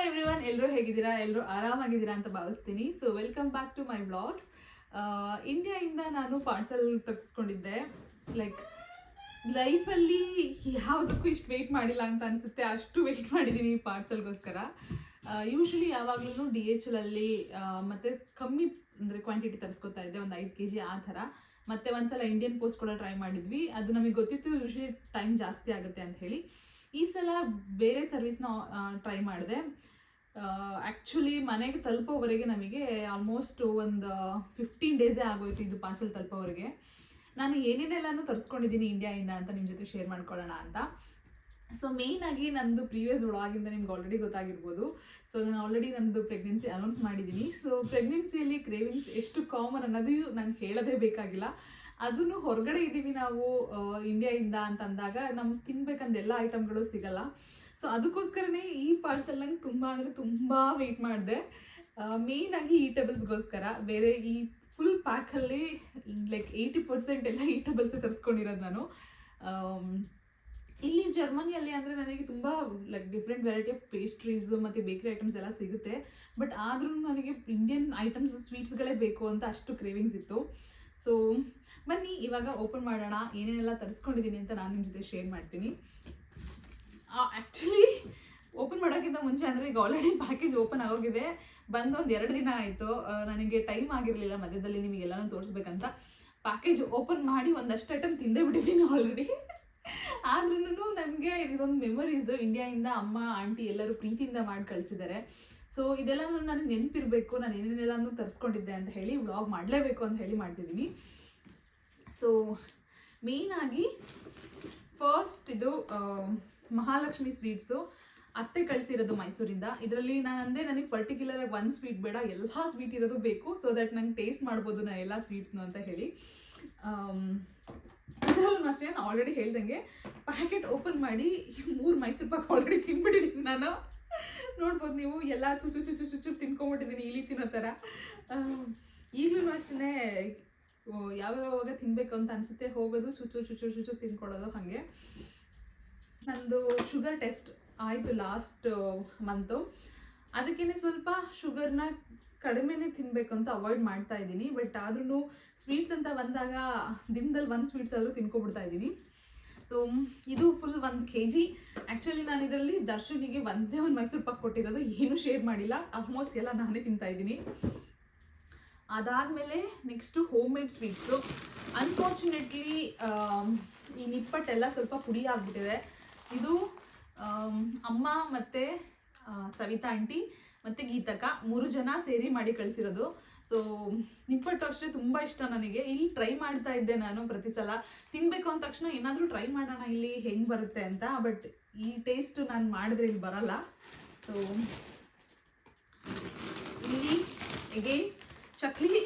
Everyone, ಎಲ್ಲರೂ ಹೇಗಿದ್ದೀರಾ? ಎಲ್ಲರೂ ಆರಾಮಾಗಿದ್ದೀರಾ ಅಂತ ಭಾವಿಸ್ತೀನಿ. So welcome back to my vlogs. ಇಂಡಿಯಾಯಿಂದ ನಾನು ಪಾರ್ಸಲ್ ತೆಗೆಸ್ಕೊಂಡಿದ್ದೆ. ಲೈಕ್ ಲೈಫಲ್ಲಿ ಯಾವುದಕ್ಕೂ ಇಷ್ಟು ವೆಯ್ಟ್ ಮಾಡಿಲ್ಲ ಅಂತ ಅನಿಸುತ್ತೆ, ಅಷ್ಟು ವೆಯ್ಟ್ ಮಾಡಿದ್ದೀನಿ ಈ ಪಾರ್ಸಲ್ಗೋಸ್ಕರ. ಯೂಶ್ವಲಿ ಯಾವಾಗಲೂ DHL ಅಲ್ಲಿ ಮತ್ತು ಕಮ್ಮಿ ಅಂದರೆ ಕ್ವಾಂಟಿಟಿ ತರಿಸ್ಕೊತಾ ಇದ್ದೆ, ಒಂದು 5 kg ಆ ಥರ. ಮತ್ತು ಒಂದ್ಸಲ ಇಂಡಿಯನ್ ಪೋಸ್ಟ್ ಕೂಡ ಟ್ರೈ ಮಾಡಿದ್ವಿ. ಅದು ನಮಗೆ ಗೊತ್ತಿತ್ತು ಯೂಶ್ವಲಿ ಟೈಮ್ ಜಾಸ್ತಿ ಆಗುತ್ತೆ ಅಂತ ಹೇಳಿ. ಈ ಸಲ ಬೇರೆ ಸರ್ವಿಸ್ನ ಟ್ರೈ ಮಾಡಿದೆ. ಆ್ಯಕ್ಚುಲಿ ಮನೆಗೆ ತಲುಪೋವರೆಗೆ ನಮಗೆ ಆಲ್ಮೋಸ್ಟ್ ಒಂದು 15 ಡೇಸೇ ಆಗೋಯ್ತು ಇದು ಪಾರ್ಸಲ್ ತಲುಪೋವರೆಗೆ. ನಾನು ಏನೇನೆಲ್ಲನೂ ತರಿಸ್ಕೊಂಡಿದ್ದೀನಿ ಇಂಡಿಯಾಯಿಂದ ಅಂತ ನಿಮ್ಮ ಜೊತೆ ಶೇರ್ ಮಾಡ್ಕೊಳ್ಳೋಣ ಅಂತ. ಸೊ ಮೇಯ್ನಾಗಿ ನಂದು ಪ್ರೀವಿಯಸ್ ವ್ಲಾಗಿಂದ ನಿಮ್ಗೆ ಆಲ್ರೆಡಿ ಗೊತ್ತಾಗಿರ್ಬೋದು. ಸೊ ನಾನು ಆಲ್ರೆಡಿ ನಂದು ಪ್ರೆಗ್ನೆನ್ಸಿ ಅನೌನ್ಸ್ ಮಾಡಿದ್ದೀನಿ. ಸೊ ಪ್ರೆಗ್ನೆನ್ಸಿಯಲ್ಲಿ ಕ್ರೇವಿಂಗ್ಸ್ ಎಷ್ಟು ಕಾಮನ್ ಅನ್ನೋದು ನಾನು ಹೇಳೋದೇ ಬೇಕಾಗಿಲ್ಲ. ಅದನ್ನು ಹೊರಗಡೆ ಇದ್ದೀವಿ ನಾವು ಇಂಡಿಯಾಯಿಂದ ಅಂತ ಅಂದಾಗ ನಮ್ಗೆ ತಿನ್ಬೇಕಂದ ಎಲ್ಲ ಐಟಮ್ಗಳು ಸಿಗಲ್ಲ. ಸೊ ಅದಕ್ಕೋಸ್ಕರನೇ ಈ ಪಾರ್ಸಲ್ ನಂಗೆ ತುಂಬ ಅಂದರೆ ತುಂಬ ವೆಯ್ಟ್ ಮಾಡಿದೆ. ಮೇಯ್ನಾಗಿ ಈಟೇಬಲ್ಸ್ಗೋಸ್ಕರ. ಬೇರೆ ಈ ಫುಲ್ ಪ್ಯಾಕಲ್ಲಿ ಲೈಕ್ 80% ಎಲ್ಲ ಈಟೇಬಲ್ಸೇ ತರಿಸ್ಕೊಂಡಿರೋದು ನಾನು. ಇಲ್ಲಿ ಜರ್ಮನಿಯಲ್ಲಿ ಅಂದರೆ ನನಗೆ ತುಂಬ ಲೈಕ್ ಡಿಫ್ರೆಂಟ್ ವೆರೈಟಿ ಆಫ್ ಪೇಸ್ಟ್ರೀಸು ಮತ್ತು ಬೇಕ್ರಿ ಐಟಮ್ಸ್ ಎಲ್ಲ ಸಿಗುತ್ತೆ. ಬಟ್ ಆದ್ರೂ ನನಗೆ ಇಂಡಿಯನ್ ಐಟಮ್ಸ್ ಸ್ವೀಟ್ಸ್ಗಳೇ ಬೇಕು ಅಂತ ಅಷ್ಟು ಕ್ರೇವಿಂಗ್ಸ್ ಇತ್ತು. ಸೊ ಬನ್ನಿ ಇವಾಗ ಓಪನ್ ಮಾಡೋಣ, ಏನೇನೆಲ್ಲ ತರಿಸ್ಕೊಂಡಿದ್ದೀನಿ ಅಂತ ನಾನು ನಿಮ್ಮ ಜೊತೆ ಶೇರ್ ಮಾಡ್ತೀನಿ. ಆ್ಯಕ್ಚುಲಿ ಓಪನ್ ಮಾಡೋಕ್ಕಿಂತ ಮುಂಚೆ ಅಂದರೆ ಈಗ ಆಲ್ರೆಡಿ ಪ್ಯಾಕೇಜ್ ಓಪನ್ ಆಗೋಗಿದೆ. ಬಂದು ಒಂದು 2 ದಿನ ಆಯಿತು. ನನಗೆ ಟೈಮ್ ಆಗಿರಲಿಲ್ಲ ಮಧ್ಯದಲ್ಲಿ ನಿಮಗೆಲ್ಲನೂ ತೋರಿಸ್ಬೇಕಂತ. ಪ್ಯಾಕೇಜ್ ಓಪನ್ ಮಾಡಿ ಒಂದಷ್ಟು ಐಟಮ್ ತಿಂದೇ ಬಿಟ್ಟಿದ್ದೀನಿ ಆಲ್ರೆಡಿ. ಆದ್ರೂ ನನಗೆ ಇದೊಂದು ಮೆಮೊರೀಸು. ಇಂಡಿಯಾಯಿಂದ ಅಮ್ಮ ಆಂಟಿ ಎಲ್ಲರೂ ಪ್ರೀತಿಯಿಂದ ಮಾಡಿ ಕಳಿಸಿದ್ದಾರೆ. ಸೊ ಇದೆಲ್ಲ ನನಗೆ ನೆನಪಿರಬೇಕು, ನಾನು ಏನೇನೆಲ್ಲನೂ ತರಿಸ್ಕೊಂಡಿದ್ದೆ ಅಂತ ಹೇಳಿ ವ್ಲಾಗ್ ಮಾಡಲೇಬೇಕು ಅಂತ ಹೇಳಿ ಮಾಡ್ತಿದ್ದೀನಿ. ಸೊ ಮೇಯ್ನಾಗಿ ಫಸ್ಟ್ ಇದು ಮಹಾಲಕ್ಷ್ಮಿ ಸ್ವೀಟ್ಸು ಅತ್ತೆ ಕಳಿಸಿರೋದು ಮೈಸೂರಿಂದ. ಇದರಲ್ಲಿ ನಾನು ಅಂದೆ ನನಗೆ ಪರ್ಟಿಕ್ಯುಲರಾಗಿ ಒಂದು ಸ್ವೀಟ್ ಬೇಡ, ಎಲ್ಲ ಸ್ವೀಟ್ ಇರೋದು ಬೇಕು, ಸೊ ದಟ್ ನಂಗೆ ಟೇಸ್ಟ್ ಮಾಡ್ಬೋದು ನಾನು ಎಲ್ಲ ಸ್ವೀಟ್ಸ್ನು ಅಂತ ಹೇಳಿ. ಅದರಲ್ಲೂ ಅಷ್ಟೇ ನಾನು ಆಲ್ರೆಡಿ ಹೇಳ್ದಂಗೆ ಪ್ಯಾಕೆಟ್ ಓಪನ್ ಮಾಡಿ 3 ಮೈಸೂರು ಪಾಕ್ ಆಲ್ರೆಡಿ ತಿನ್ಬಿಟ್ಟಿದ್ದೀನಿ ನಾನು. ನೋಡ್ಬೋದು ನೀವು, ಎಲ್ಲ ಚುಚ್ಚು ಚುಚ್ಚು ಚುಚ್ಚು ತಿನ್ಕೊಂಬಿಟ್ಟಿದ್ದೀನಿ ಇಲಿ ತಿನ್ನೋ ಥರ. ಈಗಲೂ ಅಷ್ಟೇ ಯಾವ್ಯಾವಾಗ ತಿನ್ನಬೇಕು ಅಂತ ಅನಿಸುತ್ತೆ ಹೋಗೋದು ಚುಚ್ಚು ಚುಚ್ಚು ಚುಚ್ಚು ತಿನ್ಕೊಳ್ಳೋದು. ಹಾಗೆ ನಂದು ಶುಗರ್ ಟೆಸ್ಟ್ ಆಯಿತು ಲಾಸ್ಟ್ ಮಂತು. ಅದಕ್ಕೇ ಸ್ವಲ್ಪ ಶುಗರ್ನ ಕಡಿಮೆನೇ ತಿನ್ನಬೇಕು ಅಂತ ಅವಾಯ್ಡ್ ಮಾಡ್ತಾ ಇದ್ದೀನಿ. ಬಟ್ ಆದ್ರೂ ಸ್ವೀಟ್ಸ್ ಅಂತ ಬಂದಾಗ ದಿನದಲ್ಲಿ 1 ಸ್ವೀಟ್ಸ್ ಆದರೂ ತಿನ್ಕೊಬಿಡ್ತಾ ಇದ್ದೀನಿ. ಸೊ ಇದು ಫುಲ್ 1 kg. ಆ್ಯಕ್ಚುಲಿ ನಾನು ಇದರಲ್ಲಿ ದರ್ಶನಿಗೆ ಒಂದೇ ಒಂದು ಮೈಸೂರು ಪಾಕ್ ಕೊಟ್ಟಿರೋದು, ಏನೂ ಶೇರ್ ಮಾಡಿಲ್ಲ. ಆಲ್ಮೋಸ್ಟ್ ಎಲ್ಲ ನಾನೇ ತಿಂತಾ ಇದ್ದೀನಿ. ಅದಾದಮೇಲೆ next home made sweets. Unfortunately ಈ ನಿಪ್ಪಟ್ಟೆಲ್ಲ ಸ್ವಲ್ಪ ಪುಡಿ ಆಗಿಬಿಟ್ಟಿದೆ. ಇದು ಅಮ್ಮ ಮತ್ತು ಸವಿತಾ ಆಂಟಿ ಮತ್ತು ಗೀತಕ್ಕ 3 ಜನ ಸೇರಿ ಮಾಡಿ ಕಳಿಸಿರೋದು. ಸೊ ನಿಪ್ಪಟ್ಟು ಅಷ್ಟೇ ತುಂಬ ಇಷ್ಟ ನನಗೆ. ಇಲ್ಲಿ ಟ್ರೈ ಮಾಡ್ತಾ ಇದ್ದೆ ನಾನು ಪ್ರತಿ ಸಲ ತಿನ್ನಬೇಕು ಅಂದ ತಕ್ಷಣ ಏನಾದರೂ ಟ್ರೈ ಮಾಡೋಣ ಇಲ್ಲಿ ಹೆಂಗೆ ಬರುತ್ತೆ ಅಂತ. ಬಟ್ ಈ ಟೇಸ್ಟ್ ನಾನು ಮಾಡಿದ್ರೆ ಇಲ್ಲಿ ಬರಲ್ಲ. ಸೊ ಇಲ್ಲಿ ಎಗೈನ್ ಚಕ್ಲಿ.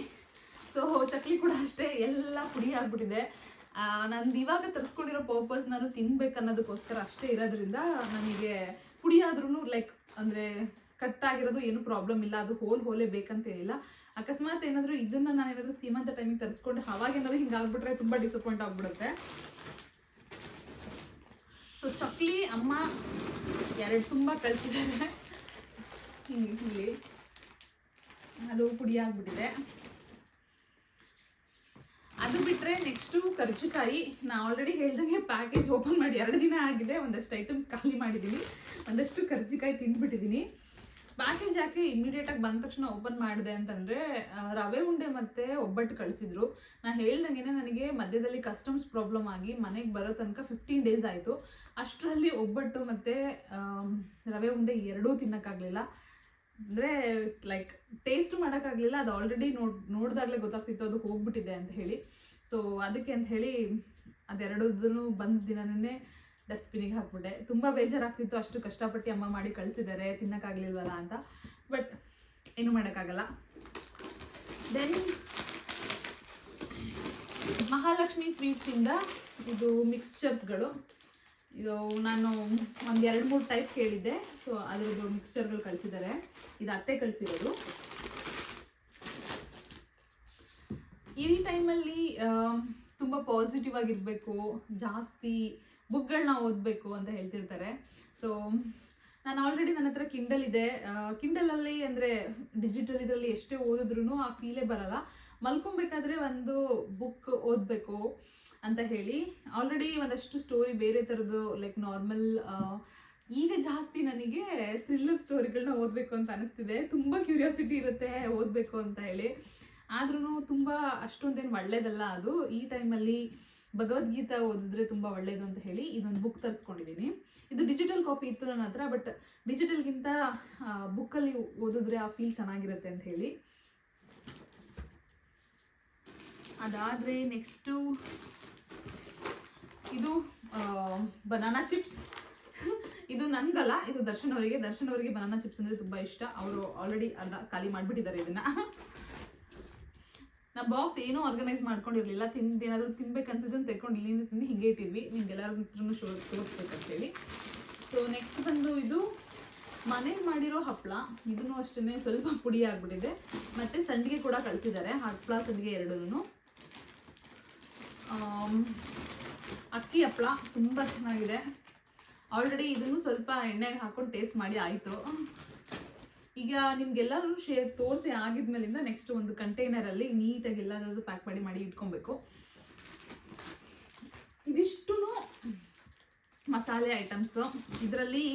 ಸೊ ಚಕ್ಲಿ ಕೂಡ ಅಷ್ಟೇ ಎಲ್ಲ ಪುಡಿ ಆಗಿಬಿಟ್ಟಿದೆ. ನಂದು ಇವಾಗ ತರಿಸ್ಕೊಂಡಿರೋ ಪರ್ಪಸ್ ನಾನು ತಿನ್ಬೇಕನ್ನೋದಕ್ಕೋಸ್ಕರ ಅಷ್ಟೇ ಇರೋದ್ರಿಂದ ನನಗೆ ಪುಡಿ ಆದ್ರೂ ಲೈಕ್ ಅಂದರೆ ಕಟ್ಟಾಗಿರೋದು ಏನು ಪ್ರಾಬ್ಲಮ್ ಇಲ್ಲ, ಅದು ಹೋಲೇ ಬೇಕಂತೇನಿಲ್ಲ. ಅಕಸ್ಮಾತ್ ಏನಾದರೂ ಇದನ್ನು ನಾನೇನಾದರೂ ಸೀಮಂತ ಟೈಮಿಗೆ ತರಿಸ್ಕೊಂಡು ಅವಾಗೇನಾದರೂ ಹಿಂಗಾಗ್ಬಿಟ್ರೆ ತುಂಬ ಡಿಸಪಾಯಿಂಟ್ ಆಗಿಬಿಡುತ್ತೆ. ಸೊ ಚಕ್ಲಿ ಅಮ್ಮ 2 ತುಂಬ ಕಳಿಸಿದ್ದಾರೆ. ಇಲ್ಲಿ ಅದು ಪುಡಿ ಆಗಿಬಿಟ್ಟಿದೆ. ಅದು ಬಿಟ್ಟರೆ ನೆಕ್ಸ್ಟು ಕರ್ಜಿಕಾಯಿ. ನಾನು ಆಲ್ರೆಡಿ ಹೇಳ್ದಂಗೆ ಪ್ಯಾಕೇಜ್ ಓಪನ್ ಮಾಡಿ 2 ದಿನ ಆಗಿದೆ. ಒಂದಷ್ಟು ಐಟಮ್ಸ್ ಖಾಲಿ ಮಾಡಿದ್ದೀನಿ, ಒಂದಷ್ಟು ಕರ್ಜಿಕಾಯಿ ತಿಂದ್ಬಿಟ್ಟಿದ್ದೀನಿ. ಪ್ಯಾಕೇಜ್ ಯಾಕೆ ಇಮಿಡಿಯೇಟಾಗಿ ಬಂದ ತಕ್ಷಣ ಓಪನ್ ಮಾಡಿದೆ ಅಂತಂದರೆ ರವೆ ಉಂಡೆ ಮತ್ತು ಒಬ್ಬಟ್ಟು ಕಳಿಸಿದ್ರು. ನಾನು ಹೇಳ್ದಂಗೆ ನನಗೆ ಮಧ್ಯದಲ್ಲಿ ಕಸ್ಟಮ್ಸ್ ಪ್ರಾಬ್ಲಮ್ ಆಗಿ ಮನೆಗೆ ಬರೋ ತನಕ 15 ಡೇಸ್ ಆಯಿತು. ಅಷ್ಟರಲ್ಲಿ ಒಬ್ಬಟ್ಟು ಮತ್ತು ರವೆ ಉಂಡೆ ಎರಡೂ ತಿನ್ನೋಕ್ಕಾಗಲಿಲ್ಲ. ಅಂದರೆ ಲೈಕ್ ಟೇಸ್ಟ್ ಮಾಡೋಕ್ಕಾಗಲಿಲ್ಲ. ಅದು ಆಲ್ರೆಡಿ ನೋಡಿದಾಗಲೇ ಗೊತ್ತಾಗ್ತಿತ್ತು ಅದು ಹೋಗ್ಬಿಟ್ಟಿದೆ ಅಂತ ಹೇಳಿ. ಸೊ ಅದಕ್ಕೆ ಅಂತ ಹೇಳಿ ಅದೆರಡೂ ಬಂದ ದಿನನೇ ಡಸ್ಟ್ಬಿನಿಗೆ ಹಾಕ್ಬಿಟ್ಟೆ. ತುಂಬ ಬೇಜಾರಾಗ್ತಿತ್ತು, ಅಷ್ಟು ಕಷ್ಟಪಟ್ಟು ಅಮ್ಮ ಮಾಡಿ ಕಳಿಸಿದ್ದಾರೆ, ತಿನ್ನೋಕ್ಕಾಗಲಿಲ್ವಲ್ಲ ಅಂತ. ಬಟ್ ಏನೂ ಮಾಡೋಕ್ಕಾಗಲ್ಲ. ದೆನ್ ಮಹಾಲಕ್ಷ್ಮಿ ಸ್ವೀಟ್ಸಿಂದ ಇದು ಮಿಕ್ಸ್ಚರ್ಸ್ಗಳು. ಇದು ನಾನು ಒಂದು 2-3 ಟೈಪ್ ಕೇಳಿದ್ದೆ. ಸೊ ಅದರದ್ದು ಮಿಕ್ಸ್ಚರ್ಗಳು ಕಳಿಸಿದ್ದಾರೆ. ಇದು ಅತ್ತೆ ಕಳಿಸಿರೋದು. ಈ ಟೈಮಲ್ಲಿ ತುಂಬ ಪಾಸಿಟಿವ್ ಆಗಿರಬೇಕು, ಜಾಸ್ತಿ ಬುಕ್ಗಳನ್ನ ಓದಬೇಕು ಅಂತ ಹೇಳ್ತಿರ್ತಾರೆ. ಸೊ ನಾನು ಆಲ್ರೆಡಿ ನನ್ನ ಹತ್ರ ಕಿಂಡಲ್ ಇದೆ. ಕಿಂಡಲಲ್ಲಿ ಅಂದರೆ ಡಿಜಿಟಲ್ ಇದರಲ್ಲಿ ಎಷ್ಟೇ ಓದಿದ್ರು ಆ ಫೀಲೇ ಬರಲ್ಲ. ಮಲ್ಕೊಬೇಕಾದ್ರೆ ಒಂದು ಬುಕ್ ಓದಬೇಕು ಅಂತ ಹೇಳಿ ಆಲ್ರೆಡಿ ಒಂದಷ್ಟು ಸ್ಟೋರಿ ಬೇರೆ ಥರದ್ದು ಲೈಕ್ ನಾರ್ಮಲ್, ಈಗ ಜಾಸ್ತಿ ನನಗೆ ಥ್ರಿಲ್ಲರ್ ಸ್ಟೋರಿಗಳನ್ನ ಓದಬೇಕು ಅಂತ ಅನಿಸ್ತಿದೆ. ತುಂಬ ಕ್ಯೂರಿಯಾಸಿಟಿ ಇರುತ್ತೆ ಓದಬೇಕು ಅಂತ ಹೇಳಿ. ಆದ್ರೂ ತುಂಬ ಅಷ್ಟೊಂದೇನು ಒಳ್ಳೇದಲ್ಲ ಅದು. ಈ ಟೈಮಲ್ಲಿ ಭಗವದ್ಗೀತಾ ಓದಿದ್ರೆ ತುಂಬ ಒಳ್ಳೇದು ಅಂತ ಹೇಳಿ ಇದೊಂದು ಬುಕ್ ತರಿಸ್ಕೊಂಡಿದ್ದೀನಿ. ಇದು ಡಿಜಿಟಲ್ ಕಾಪಿ ಇತ್ತು ನನ್ನ ಹತ್ರ, ಬಟ್ ಡಿಜಿಟಲ್ಗಿಂತ ಬುಕ್ಕಲ್ಲಿ ಓದಿದ್ರೆ ಆ ಫೀಲ್ ಚೆನ್ನಾಗಿರುತ್ತೆ ಅಂತ ಹೇಳಿ. ಅದಾದರೆ ನೆಕ್ಸ್ಟು ಇದು ಬನಾನಾ ಚಿಪ್ಸ್. ಇದು ನನ್ಗಲ್ಲ, ಇದು ದರ್ಶನ್ ಅವರಿಗೆ ಬನಾನಾ ಚಿಪ್ಸ್ ಅಂದರೆ ತುಂಬ ಇಷ್ಟ. ಅವರು ಆಲ್ರೆಡಿ ಅರ್ಧ ಖಾಲಿ ಮಾಡಿಬಿಟ್ಟಿದ್ದಾರೆ ಇದನ್ನು. ನಮ್ಮ ಬಾಕ್ಸ್ ಏನೂ ಆರ್ಗನೈಸ್ ಮಾಡ್ಕೊಂಡಿರಲಿಲ್ಲ. ಏನಾದರೂ ತಿನ್ಬೇಕು ಅನ್ಸಿದ್ದನ್ನು ತೆಕ್ಕೊಂಡು ಇಲ್ಲಿಂದ ತಿಂದು ಹಿಂಗೆ ಇಟ್ಟಿದ್ವಿ, ನಿಮ್ಗೆಲ್ಲರಿಗೂ ತೋರಿಸ್ಬೇಕಂತೇಳಿ. ಸೊ ನೆಕ್ಸ್ಟ್ ಬಂದು ಇದು ಮನೇಲಿ ಮಾಡಿರೋ ಹಪ್ಪಳ. ಇದನ್ನು ಅಷ್ಟೇ ಸ್ವಲ್ಪ ಪುಡಿ ಆಗಿಬಿಟ್ಟಿದೆ. ಮತ್ತು ಸಂಡಿಗೆ ಕೂಡ ಕಳಿಸಿದ್ದಾರೆ, ಹಪ್ಪಳ ಸಂಡಿಗೆ ಎರಡೂ. ಅಕ್ಕಿ ಹಪ್ಪಳ ತುಂಬ ಚೆನ್ನಾಗಿದೆ. ಆಲ್ರೆಡಿ ಇದನ್ನು ಸ್ವಲ್ಪ ಎಣ್ಣೆಗೆ ಹಾಕೊಂಡು ಟೇಸ್ಟ್ ಮಾಡಿ ಆಯಿತು. ಈಗ ನಿಮ್ಗೆಲ್ಲರೂ ತೋರಿಸಿ ಆಗಿದ್ಮೇಲಿಂದ ನೆಕ್ಸ್ಟ್ ಒಂದು ಕಂಟೈನರಲ್ಲಿ ನೀಟಾಗಿ ಎಲ್ಲದಾದ್ರು ಪ್ಯಾಕ್ ಮಾಡಿ ಇಟ್ಕೊಬೇಕು. ಇದಿಷ್ಟು ಮಸಾಲೆ ಐಟಮ್ಸು. ಇದರಲ್ಲಿ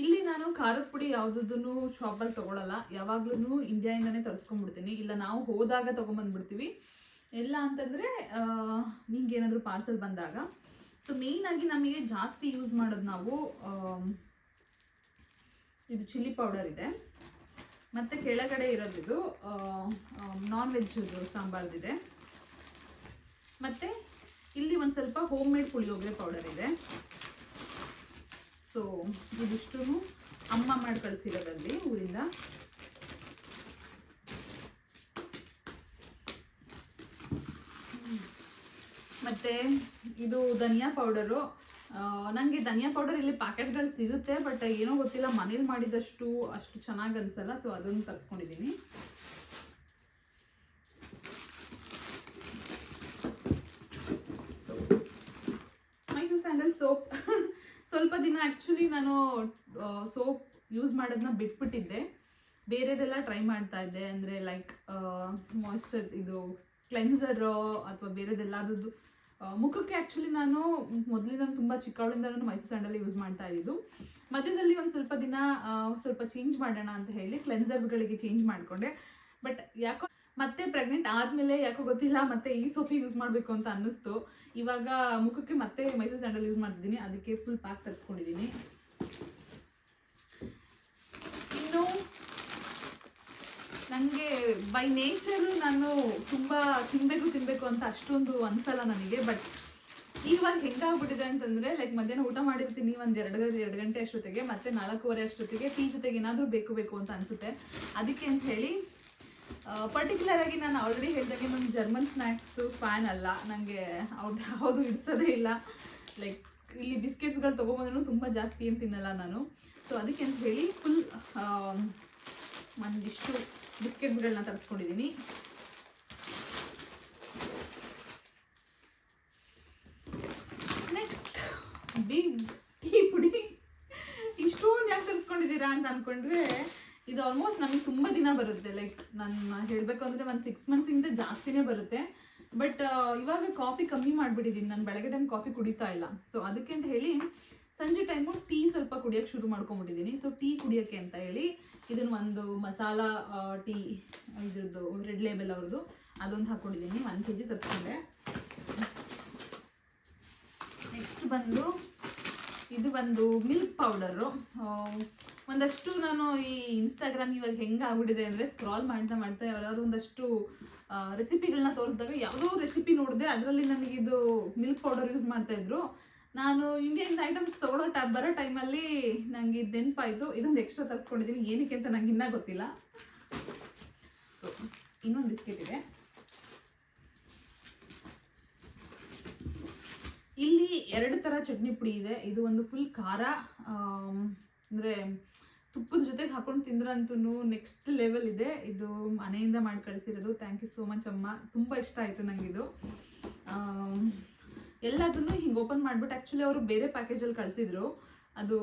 ಇಲ್ಲಿ ನಾನು ಖಾರದ ಪುಡಿ ಯಾವುದನ್ನು ಶಾಪಲ್ಲಿ ತೊಗೊಳಲ್ಲ. ಯಾವಾಗ್ಲೂ ಇಂಡಿಯಾಯಿಂದನೇ ತರಿಸ್ಕೊಂಡ್ಬಿಡ್ತೀನಿ. ಇಲ್ಲ ನಾವು ಹೋದಾಗ ತೊಗೊಂಬಂದ್ಬಿಡ್ತೀವಿ. ಇಲ್ಲ ಅಂತಂದರೆ ನಿಮ್ಗೇನಾದರೂ ಪಾರ್ಸಲ್ ಬಂದಾಗ. ಸೊ ಮೇಯ್ನಾಗಿ ನಮಗೆ ಜಾಸ್ತಿ ಯೂಸ್ ಮಾಡೋದು ನಾವು ಇದು ಚಿಲ್ಲಿ ಪೌಡರ್ ಇದೆ. ಮತ್ತು ಕೆಳಗಡೆ ಇರೋದು ನಾನ್ ವೆಜ್ ಸಾಂಬಾರ್ದಿದೆ. ಮತ್ತು ಇಲ್ಲಿ ಒಂದು ಸ್ವಲ್ಪ ಹೋಮ್ ಮೇಡ್ ಪುಳಿಯೋಗರೆ ಪೌಡರ್ ಇದೆ. ಸೊ ಇದಿಷ್ಟು ಅಮ್ಮ ಮಾಡಿ ಕಳಿಸಿರೋದಲ್ಲಿ ಊರಿಂದ. ಮತ್ತು ಇದು ಧನಿಯಾ ಪೌಡರು. ನನಗೆ ಧನಿಯಾ ಪೌಡರ್ ಇಲ್ಲಿ ಪ್ಯಾಕೆಟ್ಗಳು ಸಿಗುತ್ತೆ, ಬಟ್ ಏನೋ ಗೊತ್ತಿಲ್ಲ ಮನೇಲಿ ಮಾಡಿದಷ್ಟು ಅಷ್ಟು ಚೆನ್ನಾಗಿ ಅನಿಸಲ್ಲ. ಸೊ ಅದನ್ನು ತರಿಸ್ಕೊಂಡಿದ್ದೀನಿ. So Mysore sandal soap. ಸ್ವಲ್ಪ ದಿನ ಆ್ಯಕ್ಚುಲಿ ನಾನು ಸೋಪ್ ಯೂಸ್ ಮಾಡೋದನ್ನ ಬಿಟ್ಬಿಟ್ಟಿದ್ದೆ. ಬೇರೆದೆಲ್ಲ ಟ್ರೈ ಮಾಡ್ತಾ ಇದ್ದೆ. ಅಂದರೆ ಲೈಕ್ ಮಾಯ್ಶ್ಚರ್ ಇದು ಕ್ಲೆನ್ಸರು ಅಥವಾ ಬೇರೆದೆಲ್ಲದದ್ದು ಮುಖಕ್ಕೆ. ಆ್ಯಕ್ಚುಲಿ ನಾನು ಮೊದಲಿಂದ ತುಂಬ ಚಿಕ್ಕವಳಿಂದ ನಾನು ಮೈಸೂರು ಸ್ಯಾಂಡಲ್ ಯೂಸ್ ಮಾಡ್ತಾ ಇದ್ದು. ಮಧ್ಯದಲ್ಲಿ ಒಂದು ಸ್ವಲ್ಪ ದಿನ ಸ್ವಲ್ಪ ಚೇಂಜ್ ಮಾಡೋಣ ಅಂತ ಹೇಳಿ ಕ್ಲೆನ್ಸರ್ಸ್ಗಳಿಗೆ ಚೇಂಜ್ ಮಾಡಿಕೊಂಡೆ. ಬಟ್ ಯಾಕೋ ಮತ್ತೆ ಪ್ರೆಗ್ನೆಂಟ್ ಆದಮೇಲೆ ಯಾಕೋ ಗೊತ್ತಿಲ್ಲ ಮತ್ತೆ ಈ ಸೋಪ್ ಯೂಸ್ ಮಾಡಬೇಕು ಅಂತ ಅನ್ನಿಸ್ತು. ಇವಾಗ ಮುಖಕ್ಕೆ ಮತ್ತೆ ಮೈಸೂರು ಸ್ಯಾಂಡಲ್ ಯೂಸ್ ಮಾಡ್ತಿದ್ದೀನಿ. ಅದಕ್ಕೆ ಫುಲ್ ಪ್ಯಾಕ್ ತರಿಸ್ಕೊಂಡಿದ್ದೀನಿ. ಇನ್ನು ನನಗೆ ಬೈ ನೇಚರು ನಾನು ತುಂಬ ತಿನ್ನಬೇಕು ಅಂತ ಅಷ್ಟೊಂದು ಅನಿಸಲ್ಲ ನನಗೆ. ಬಟ್ ಇವಾಗ ಹೆಂಗಾಗ್ಬಿಟ್ಟಿದೆ ಅಂತಂದರೆ ಲೈಕ್ ಮಧ್ಯಾಹ್ನ ಊಟ ಮಾಡಿರ್ತೀನಿ ಒಂದು 2 ಗಂಟೆ ಅಷ್ಟೊತ್ತಿಗೆ, ಮತ್ತೆ 4:15 ಅಷ್ಟೊತ್ತಿಗೆ ಟೀ ಜೊತೆಗೆ ಏನಾದರೂ ಬೇಕು ಅಂತ ಅನಿಸುತ್ತೆ. ಅದಕ್ಕೆ ಅಂತ ಹೇಳಿ ಪರ್ಟಿಕ್ಯುಲರ್ ಆಗಿ ನಾನು ಆಲ್ರೆಡಿ ಹೇಳಿದಾಗೆ ನಾನು ಜರ್ಮನ್ ಸ್ನ್ಯಾಕ್ಸು ಫ್ಯಾನ್ ಅಲ್ಲ. ನನಗೆ ಅವ್ರದ್ದು ಯಾವುದು ಇಡಿಸೋದೇ ಇಲ್ಲ. ಲೈಕ್ ಇಲ್ಲಿ ಬಿಸ್ಕೆಟ್ಸ್ಗಳು ತೊಗೊಂಬಂದ್ರೂ ತುಂಬ ಜಾಸ್ತಿ ಏನು ತಿನ್ನಲ್ಲ ನಾನು. ಸೊ ಅದಕ್ಕೆ ಅಂತ ಹೇಳಿ ಫುಲ್ ಒಂದಿಷ್ಟು ಬಿಸ್ಕೆಟ್ಸ್ಗಳನ್ನ ತರಿಸ್ಕೊಂಡಿದ್ದೀನಿ. ನೆಕ್ಸ್ಟ್ ಬಿಗ್ ಟೀ ಪುಡಿ. ಇಷ್ಟೊಂದು ಯಾಕೆ ತರಿಸ್ಕೊಂಡಿದ್ದೀರಾ ಅಂತ ಅಂದ್ಕೊಂಡ್ರೆ ಇದು ಆಲ್ಮೋಸ್ಟ್ ನಮಗೆ ತುಂಬ ದಿನ ಬರುತ್ತೆ. ಲೈಕ್ ನಾನು ಹೇಳಬೇಕು ಅಂದರೆ ಒಂದು 6 ಮಂತ್ಸಿಂದ ಜಾಸ್ತಿನೇ ಬರುತ್ತೆ. ಬಟ್ ಇವಾಗ ಕಾಫಿ ಕಮ್ಮಿ ಮಾಡಿಬಿಟ್ಟಿದ್ದೀನಿ. ನಾನು ಬೆಳಗ್ಗೆ ಟೈಮ್ ಕಾಫಿ ಕುಡಿತಾ ಇಲ್ಲ. ಸೊ ಅದಕ್ಕೆ ಅಂತ ಹೇಳಿ ಸಂಜೆ ಟೈಮು ಟೀ ಸ್ವಲ್ಪ ಕುಡಿಯೋಕ್ಕೆ ಶುರು ಮಾಡ್ಕೊಂಡ್ಬಿಟ್ಟಿದ್ದೀನಿ. ಸೊ ಟೀ ಕುಡಿಯೋಕ್ಕೆ ಅಂತ ಹೇಳಿ ಇದನ್ನು ಒಂದು ಮಸಾಲಾ ಟೀ ಇದ್ರದ್ದು ರೆಡ್ ಲೇಬಲ್ ಅವ್ರದ್ದು ಅದೊಂದು ಹಾಕ್ಕೊಂಡಿದ್ದೀನಿ. 1 kg ತರಿಸ್ಕೊಂಡೆ. ನೆಕ್ಸ್ಟ್ ಬಂದು ಇದು ಒಂದು ಮಿಲ್ಕ್ ಪೌಡರು. ಒಂದಷ್ಟು ನಾನು ಈ ಇನ್ಸ್ಟಾಗ್ರಾಮ್ ಇವಾಗ ಹೆಂಗೆ ಆಗ್ಬಿಟ್ಟಿದೆ ಅಂದರೆ ಸ್ಕ್ರಾಲ್ ಮಾಡ್ತಾ ಯಾವ್ದಾದ್ರು ಒಂದಷ್ಟು ರೆಸಿಪಿಗಳನ್ನ ತೋರಿಸಿದಾಗ ಯಾವುದೋ ರೆಸಿಪಿ ನೋಡಿದೆ, ಅದರಲ್ಲಿ ನನಗಿದು ಮಿಲ್ಕ್ ಪೌಡರ್ ಯೂಸ್ ಮಾಡ್ತಾಯಿದ್ರು. ನಾನು ಇಂಡಿಯನ್ ಐಟಮ್ಸ್ ಬರೋ ಟೈಮಲ್ಲಿ ನನಗೆ ಇದು ನೆನಪಾಯಿತು. ಇದೊಂದು ಎಕ್ಸ್ಟ್ರಾ ತರಿಸ್ಕೊಂಡಿದ್ದೀನಿ. ಏನಕ್ಕೆ ಅಂತ ನಂಗೆ ಇನ್ನೂ ಗೊತ್ತಿಲ್ಲ. ಸೊ ಇನ್ನೊಂದು ಬಿಸ್ಕೆಟ್ ಇದೆ. ಇಲ್ಲಿ 2 ಥರ ಚಟ್ನಿ ಪುಡಿ ಇದೆ. ಇದು ಒಂದು ಫುಲ್ ಖಾರ, ಅಂದರೆ ತುಪ್ಪದ ಜೊತೆಗೆ ಹಾಕೊಂಡು ತಿಂದ್ರಂತೂ ನೆಕ್ಸ್ಟ್ ಲೆವೆಲ್ ಇದೆ. ಇದು ಮನೆಯಿಂದ ಮಾಡಿ ಕಳಿಸಿರೋದು. ಥ್ಯಾಂಕ್ ಯು ಸೋ ಮಚ್ ಅಮ್ಮ. ತುಂಬ ಇಷ್ಟ ಆಯಿತು ನನಗಿದು. ಎಲ್ಲದನ್ನು ಹಿಂಗೆ ಓಪನ್ ಮಾಡಿಬಿಟ್ಟು ಆ್ಯಕ್ಚುಲಿ ಅವರು ಬೇರೆ ಪ್ಯಾಕೇಜಲ್ಲಿ ಕಳಿಸಿದ್ರು, ಅದು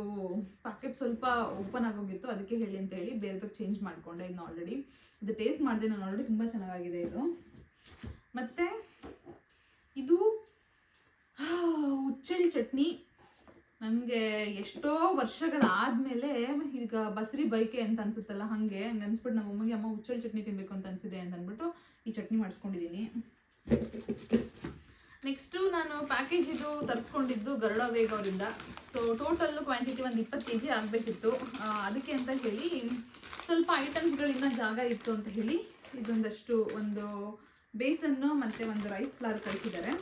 ಪ್ಯಾಕೆಟ್ ಸ್ವಲ್ಪ ಓಪನ್ ಆಗೋಗಿತ್ತು, ಅದಕ್ಕೆ ಹೇಳಿ ಅಂತ ಹೇಳಿ ಬೇರೆದಕ್ಕೆ ಚೇಂಜ್ ಮಾಡಿಕೊಂಡೆ. ಇದನ್ನ ಆಲ್ರೆಡಿ ಇದು ಟೇಸ್ಟ್ ಮಾಡಿದೆ ನಾನು ಆಲ್ರೆಡಿ, ತುಂಬ ಚೆನ್ನಾಗಿದೆ ಇದು. ಮತ್ತು ಇದು ಹುಚ್ಚೆಳ್ಳು ಚಟ್ನಿ. ನನಗೆ ಎಷ್ಟೋ ವರ್ಷಗಳಾದಮೇಲೆ ಈಗ ಬಸ್ರಿ ಬೈಕೆ ಅಂತ ಅನ್ಸುತ್ತಲ್ಲ, ಹಂಗೆ ಅನ್ಸ್ಬಿಟ್ಟು ನಮ್ಮ ಅಮ್ಮಗೆ ಅಮ್ಮ ಹುಚ್ಚೆಳ್ಳು ಚಟ್ನಿ ತಿನ್ನಬೇಕು ಅಂತ ಅನಿಸಿದೆ ಅಂತ ಅಂದ್ಬಿಟ್ಟು ಈ ಚಟ್ನಿ ಮಾಡಿಸ್ಕೊಂಡಿದ್ದೀನಿ. ನೆಕ್ಸ್ಟು ನಾನು ಪ್ಯಾಕೇಜ್ ಇದು ತರಿಸ್ಕೊಂಡಿದ್ದು ಗರುಡ ವೇಗ ಅವರಿಂದ. ಸೊ ಟೋಟಲ್ ಕ್ವಾಂಟಿಟಿ ಒಂದು 20 kg ಆಗಬೇಕಿತ್ತು. ಅದಕ್ಕೆ ಅಂತ ಹೇಳಿ ಸ್ವಲ್ಪ ಐಟಮ್ಸ್ಗಳಿನ್ನ ಜಾಗ ಇತ್ತು ಅಂತ ಹೇಳಿ ಇದೊಂದಷ್ಟು ಒಂದು ಬೇಸನ್ನು ಮತ್ತು ಒಂದು ರೈಸ್ ಫ್ಲವರ್ ಕಳಿಸಿದ್ದಾರೆ.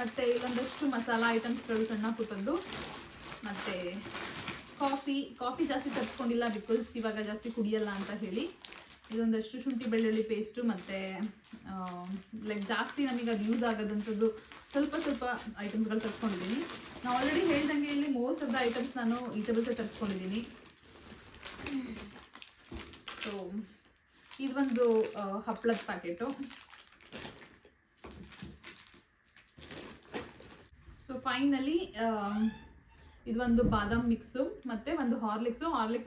ಮತ್ತು ಇಲ್ಲೊಂದಷ್ಟು ಮಸಾಲ ಐಟಮ್ಸ್ಗಳು ಸಣ್ಣ ಪುಟ್ಟದ್ದು. ಮತ್ತು ಕಾಫಿ ಜಾಸ್ತಿ ತರಿಸ್ಕೊಂಡಿಲ್ಲ, ಬಿಕಾಸ್ ಇವಾಗ ಜಾಸ್ತಿ ಕುಡಿಯಲ್ಲ ಅಂತ ಹೇಳಿ. ಇದೊಂದಷ್ಟು ಶುಂಠಿ ಬೆಳ್ಳುಳ್ಳಿ ಪೇಸ್ಟು, ಮತ್ತು ಲೈಕ್ ಜಾಸ್ತಿ ನಮಗೆ ಅದು ಯೂಸ್ ಆಗೋದಂಥದ್ದು ಸ್ವಲ್ಪ ಐಟಮ್ಸ್ಗಳು ತರಿಸ್ಕೊಂಡಿದ್ದೀನಿ. ನಾನು ಆಲ್ರೆಡಿ ಹೇಳ್ದಂಗೆ ಇಲ್ಲಿ ಮೋಸ್ಟ್ ಆಫ್ ದ ಐಟಮ್ಸ್ ನಾನು ಈಟಬಲ್ಸೇ ತರಿಸ್ಕೊಂಡಿದ್ದೀನಿ. ಸೊ ಇದೊಂದು ಹಪ್ಪಳದ ಪ್ಯಾಕೆಟು. ಸೊ ಫೈನಲಿ ಇದೊಂದು ಬಾದಾಮ್ ಮಿಕ್ಸು ಮತ್ತು ಒಂದು ಹಾರ್ಲಿಕ್ಸ್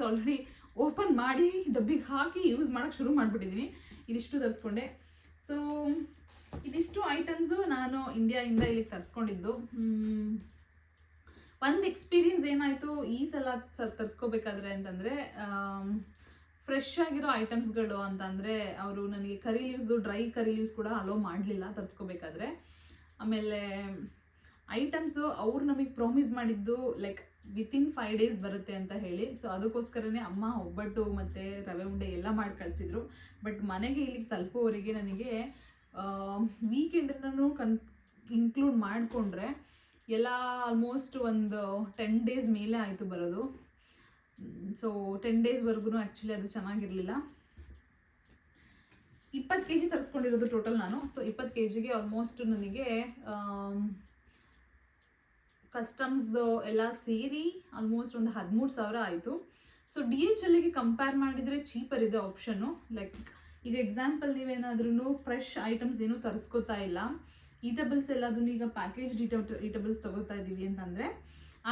ಆಲ್ರೆಡಿ ಓಪನ್ ಮಾಡಿ ಡಬ್ಬಿಗೆ ಹಾಕಿ ಯೂಸ್ ಮಾಡೋಕ್ಕೆ ಶುರು ಮಾಡಿಬಿಟ್ಟಿದ್ದೀನಿ. ಇದಿಷ್ಟು ತರಿಸ್ಕೊಂಡೆ. ಸೊ ಇದಿಷ್ಟು ಐಟಮ್ಸು ನಾನು ಇಂಡಿಯಾದಿಂದ ಇಲ್ಲಿಗೆ ತರಿಸ್ಕೊಂಡಿದ್ದು. ಒಂದು ಎಕ್ಸ್ಪೀರಿಯನ್ಸ್ ಏನಾಯಿತು ಈ ಸಲ ತರಿಸ್ಕೋಬೇಕಾದ್ರೆ ಅಂತಂದರೆ, ಫ್ರೆಶ್ ಆಗಿರೋ ಐಟಮ್ಸ್ಗಳು ಅಂತಂದರೆ ಅವರು ನನಗೆ ಡ್ರೈ ಕರಿ ಲೀವ್ಸ್ ಕೂಡ ಅಲೋ ಮಾಡಲಿಲ್ಲ ತರಿಸ್ಕೋಬೇಕಾದ್ರೆ. ಆಮೇಲೆ ಐಟಮ್ಸು ಅವ್ರು ನಮಗೆ ಪ್ರಾಮಿಸ್ ಮಾಡಿದ್ದು ಲೈಕ್ ವಿತಿನ್ 5 days ಬರುತ್ತೆ ಅಂತ ಹೇಳಿ. ಸೊ ಅದಕ್ಕೋಸ್ಕರನೇ ಅಮ್ಮ ಒಬ್ಬಟ್ಟು ಮತ್ತು ರವೆ ಉಂಡೆ ಎಲ್ಲ ಮಾಡಿ ಕಳಿಸಿದ್ರು. ಬಟ್ ಮನೆಗೆ ಇಲ್ಲಿಗೆ ತಲುಪೋವರೆಗೆ ನನಗೆ ವೀಕೆಂಡನ್ನು ಇನ್ಕ್ಲೂಡ್ ಮಾಡಿಕೊಂಡ್ರೆ ಎಲ್ಲ ಆಲ್ಮೋಸ್ಟ್ ಒಂದು 10 days ಮೇಲೆ ಆಯಿತು ಬರೋದು. ಸೊ 10 daysವರೆಗೂ ಆ್ಯಕ್ಚುಲಿ ಅದು ಚೆನ್ನಾಗಿರಲಿಲ್ಲ. 20 kg ತರಿಸ್ಕೊಂಡಿರೋದು ಟೋಟಲ್ ನಾನು. ಸೊ 20 kgಗೆ ಆಲ್ಮೋಸ್ಟ್ ನನಗೆ ಕಸ್ಟಮ್ಸ್ದು ಎಲ್ಲ ಸೇರಿ ಆಲ್ಮೋಸ್ಟ್ ಒಂದು 13,000 ಆಯಿತು. ಸೊ DHLಗೆ ಕಂಪೇರ್ ಮಾಡಿದರೆ ಚೀಪರ್ ಇದೆ ಆಪ್ಷನ್ನು. ಲೈಕ್ ಈಗ ಎಕ್ಸಾಂಪಲ್ ನೀವೇನಾದ್ರೂ ಫ್ರೆಶ್ ಐಟಮ್ಸ್ ಏನೂ ತರಿಸ್ಕೋತಾ ಇಲ್ಲ, ಈಟಬಲ್ಸ್ ಎಲ್ಲದನ್ನು ಈಗ ಪ್ಯಾಕೇಜ್ ಈಟಬಲ್ಸ್ ತೊಗೋತಾ ಇದ್ದೀವಿ ಅಂತಂದರೆ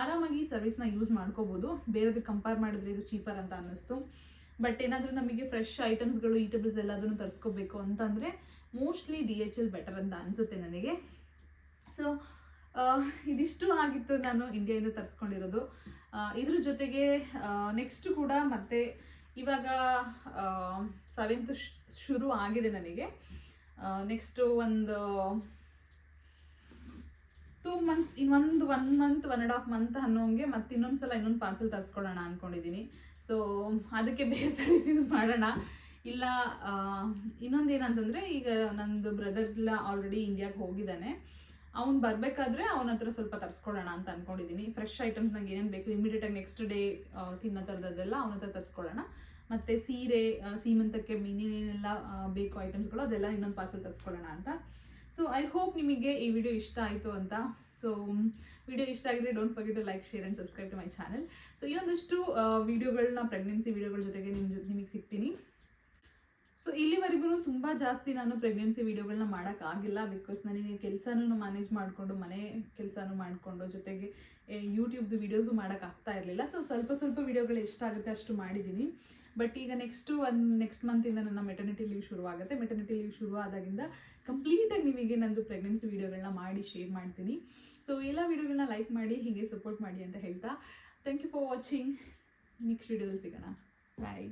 ಆರಾಮಾಗಿ ಈ ಸರ್ವಿಸ್ನ ಯೂಸ್ ಮಾಡ್ಕೋಬೋದು. ಬೇರೆದಕ್ಕೆ ಕಂಪೇರ್ ಮಾಡಿದ್ರೆ ಇದು ಚೀಪರ್ ಅಂತ ಅನ್ನಿಸ್ತು. ಬಟ್ ಏನಾದರೂ ನಮಗೆ ಫ್ರೆಶ್ ಐಟಮ್ಸ್ಗಳು ಈಟಬಲ್ಸ್ ಎಲ್ಲದನ್ನು ತರಿಸ್ಕೋಬೇಕು ಅಂತಂದರೆ ಮೋಸ್ಟ್ಲಿ DHL ಬೆಟರ್ ಅಂತ ಅನಿಸುತ್ತೆ ನನಗೆ. ಸೊ ಇದಿಷ್ಟು ಆಗಿತ್ತು ನಾನು ಇಂಡಿಯಾದಿಂದ ತರಿಸ್ಕೊಂಡಿರೋದು. ಇದ್ರ ಜೊತೆಗೆ ನೆಕ್ಸ್ಟ್ ಕೂಡ ಮತ್ತೆ ಇವಾಗ 7th ಶುರು ಆಗಿದೆ ನನಗೆ. ನೆಕ್ಸ್ಟು ಒಂದು 2 months, ಇನ್ನೊಂದು 1 month 1.5 month ಅನ್ನೋಂಗೆ ಮತ್ತೆ ಇನ್ನೊಂದು ಪಾರ್ಸೆಲ್ ತರಿಸ್ಕೊಳ್ಳೋಣ ಅಂದ್ಕೊಂಡಿದ್ದೀನಿ. ಸೊ ಅದಕ್ಕೆ ಬೇರೆ ಸರ್ವಿಸ್ ಯೂಸ್ ಮಾಡೋಣ. ಇಲ್ಲ ಇನ್ನೊಂದೇನಂತಂದರೆ, ಈಗ ನಂದು ಬ್ರದರ್ಲ ಆಲ್ರೆಡಿ ಇಂಡಿಯಾಗೆ ಹೋಗಿದ್ದಾನೆ, ಅವ್ನು ಬರಬೇಕಾದ್ರೆ ಅವನ ಹತ್ರ ಸ್ವಲ್ಪ ತರಿಸ್ಕೊಳ್ಳೋಣ ಅಂತ ಅಂದ್ಕೊಂಡಿದ್ದೀನಿ. ಫ್ರೆಶ್ ಐಟಮ್ಸ್ ನಂಗೆ ಏನೇನು ಬೇಕು ಇಮಿಡಿಯೇಟಾಗಿ ನೆಕ್ಸ್ಟ್ ಡೇ ತಿನ್ನೋ ಥರದ್ದೆಲ್ಲ ಅವನ ಹತ್ರ ತರಿಸ್ಕೊಳ್ಳೋಣ. ಮತ್ತು ಸೀರೆ, ಸೀಮಂತಕ್ಕೆ ಇನ್ನೇನೆಲ್ಲ ಬೇಕು ಐಟಮ್ಸ್ಗಳು ಅದೆಲ್ಲ ಇನ್ನೊಂದು ಪಾರ್ಸೆಲ್ ತರಿಸ್ಕೊಳ್ಳೋಣ ಅಂತ. ಸೊ ಐ ಹೋಪ್ ನಿಮಗೆ ಈ ವಿಡಿಯೋ ಇಷ್ಟ ಆಯಿತು ಅಂತ. ಸೊ ವಿಡಿಯೋ ಇಷ್ಟ ಆಗಿದ್ರೆ don't forget to like, share and subscribe to my channel. So ಇನ್ನೊಂದಷ್ಟು ವಿಡಿಯೋಗಳನ್ನ ಪ್ರೆಗ್ನೆನ್ಸಿ ವಿಡಿಯೋಗಳ ಜೊತೆಗೆ ನಿಮಗೆ ಸಿಗ್ತೀನಿ. ಸೊ ಇಲ್ಲಿವರೆಗೂ ತುಂಬ ಜಾಸ್ತಿ ನಾನು ಪ್ರೆಗ್ನೆನ್ಸಿ ವಿಡಿಯೋಗಳನ್ನ ಮಾಡೋಕ್ಕಾಗಿಲ್ಲ, ಬಿಕಾಸ್ ನನಗೆ ಕೆಲಸನೂ ಮ್ಯಾನೇಜ್ ಮಾಡಿಕೊಂಡು, ಮನೆ ಕೆಲಸನೂ ಮಾಡಿಕೊಂಡು, ಜೊತೆಗೆ ಯೂಟ್ಯೂಬ್ದು ವೀಡಿಯೋಸು ಮಾಡೋಕ್ಕಾಗ್ತಾ ಇರಲಿಲ್ಲ. ಸೊ ಸ್ವಲ್ಪ ವೀಡಿಯೋಗಳು ಎಷ್ಟಾಗುತ್ತೆ ಅಷ್ಟು ಮಾಡಿದ್ದೀನಿ. ಬಟ್ ಈಗ ನೆಕ್ಸ್ಟ್ ಮಂತಿಂದ ನನ್ನ ಮೆಟರ್ನಿಟಿ ಲೀವ್ ಶುರುವಾಗುತ್ತೆ. ಮೆಟರ್ನಿಟಿ ಲೀವ್ ಶುರು ಆದಾಗಿಂದ ಕಂಪ್ಲೀಟಾಗಿ ನಿಮಗೆ ನಂದು ಪ್ರೆಗ್ನೆನ್ಸಿ ವೀಡಿಯೋಗಳನ್ನ ಮಾಡಿ ಶೇರ್ ಮಾಡ್ತೀನಿ. ಸೊ ಎಲ್ಲ ವೀಡಿಯೋಗಳನ್ನ ಲೈಕ್ ಮಾಡಿ, ಹೀಗೆ ಸಪೋರ್ಟ್ ಮಾಡಿ ಅಂತ ಹೇಳ್ತಾ thank you for watching. Next ವೀಡಿಯೋದಲ್ಲಿ ಸಿಗೋಣ. ಬಾಯ್.